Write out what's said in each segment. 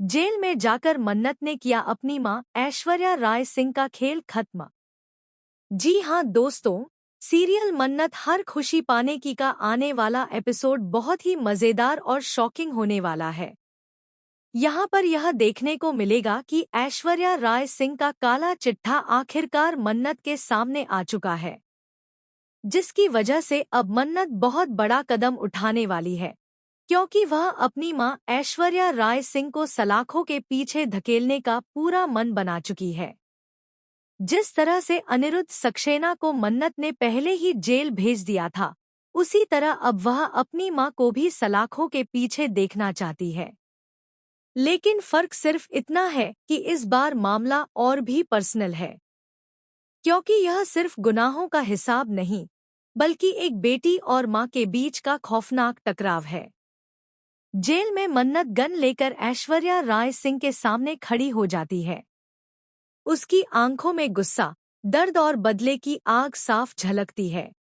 Jail में जाकर मन्नत ने किया अपनी मां ऐश्वर्या राय सिंह का खेल खत्म। जी हां दोस्तों, सीरियल मन्नत हर खुशी पाने की का आने वाला एपिसोड बहुत ही मजेदार और शॉकिंग होने वाला है। यहाँ पर यह देखने को मिलेगा कि ऐश्वर्या राय सिंह का काला चिट्ठा आखिरकार मन्नत के सामने आ चुका है, जिसकी वजह से अब मन्नत बहुत बड़ा कदम उठाने वाली है, क्योंकि वह अपनी मां ऐश्वर्या राय सिंह को सलाखों के पीछे धकेलने का पूरा मन बना चुकी है। जिस तरह से अनिरुद्ध सक्सेना को मन्नत ने पहले ही जेल भेज दिया था, उसी तरह अब वह अपनी मां को भी सलाखों के पीछे देखना चाहती है। लेकिन फर्क सिर्फ इतना है कि इस बार मामला और भी पर्सनल है, क्योंकि यह सिर्फ गुनाहों का हिसाब नहीं, बल्कि एक बेटी और मां के बीच का खौफनाक टकराव है। जेल में मन्नत गन लेकर ऐश्वर्या राय सिंह के सामने खड़ी हो जाती है। उसकी आंखों में गुस्सा, दर्द और बदले की आग साफ झलकती है।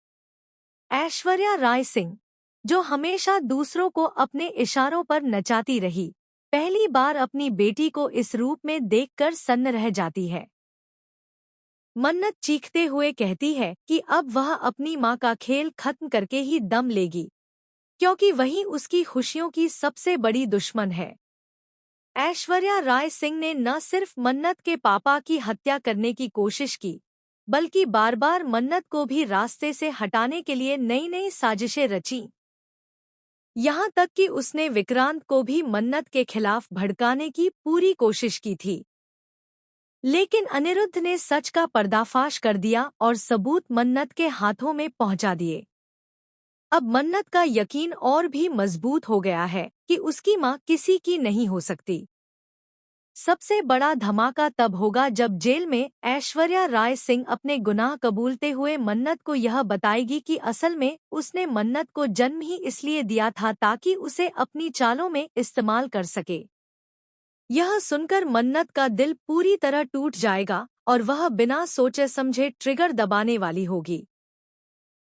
ऐश्वर्या राय सिंह, जो हमेशा दूसरों को अपने इशारों पर नचाती रही, पहली बार अपनी बेटी को इस रूप में देखकर सन्न रह जाती है। मन्नत चीखते हुए कहती है कि अब वह अपनी मां का खेल खत्म करके ही दम लेगी, क्योंकि वही उसकी खुशियों की सबसे बड़ी दुश्मन है। ऐश्वर्या राय सिंह ने न सिर्फ मन्नत के पापा की हत्या करने की कोशिश की, बल्कि बार बार मन्नत को भी रास्ते से हटाने के लिए नई नई साजिशें रची। यहाँ तक कि उसने विक्रांत को भी मन्नत के खिलाफ भड़काने की पूरी कोशिश की थी। लेकिन अनिरुद्ध ने सच का पर्दाफाश कर दिया और सबूत मन्नत के हाथों में पहुंचा दिए। अब मन्नत का यकीन और भी मजबूत हो गया है कि उसकी मां किसी की नहीं हो सकती। सबसे बड़ा धमाका तब होगा जब जेल में ऐश्वर्या राय सिंह अपने गुनाह कबूलते हुए मन्नत को यह बताएगी कि असल में उसने मन्नत को जन्म ही इसलिए दिया था ताकि उसे अपनी चालों में इस्तेमाल कर सके। यह सुनकर मन्नत का दिल पूरी तरह टूट जाएगा और वह बिना सोचे समझे ट्रिगर दबाने वाली होगी।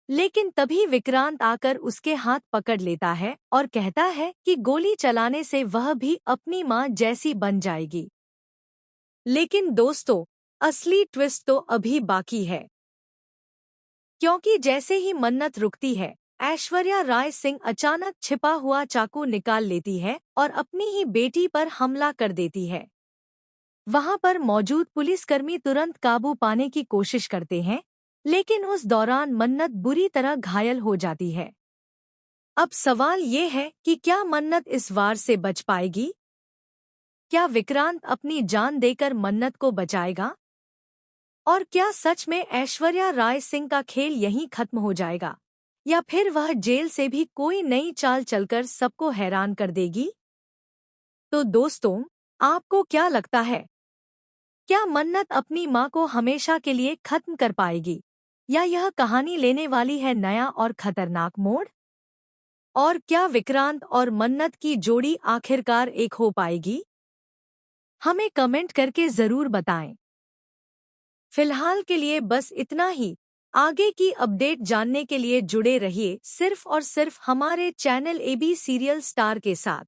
लेकिन तभी विक्रांत आकर उसके हाथ पकड़ लेता है और कहता है कि गोली चलाने से वह भी अपनी मां जैसी बन जाएगी। लेकिन दोस्तों, असली ट्विस्ट तो अभी बाकी है, क्योंकि जैसे ही मन्नत रुकती है, ऐश्वर्या राय सिंह अचानक छिपा हुआ चाकू निकाल लेती है और अपनी ही बेटी पर हमला कर देती है। वहां पर मौजूद पुलिसकर्मी तुरंत काबू पाने की कोशिश करते हैं, लेकिन उस दौरान मन्नत बुरी तरह घायल हो जाती है। अब सवाल ये है कि क्या मन्नत इस वार से बच पाएगी? क्या विक्रांत अपनी जान देकर मन्नत को बचाएगा? और क्या सच में ऐश्वर्या राय सिंह का खेल यहीं खत्म हो जाएगा, या फिर वह जेल से भी कोई नई चाल चलकर सबको हैरान कर देगी? तो दोस्तों, आपको क्या लगता है? क्या मन्नत अपनी मां को हमेशा के लिए खत्म कर पाएगी, या यह कहानी लेने वाली है नया और खतरनाक मोड़? और क्या विक्रांत और मन्नत की जोड़ी आखिरकार एक हो पाएगी? हमें कमेंट करके जरूर बताएं। फिलहाल के लिए बस इतना ही। आगे की अपडेट जानने के लिए जुड़े रहिए सिर्फ और सिर्फ हमारे चैनल AB सीरियल स्टार के साथ।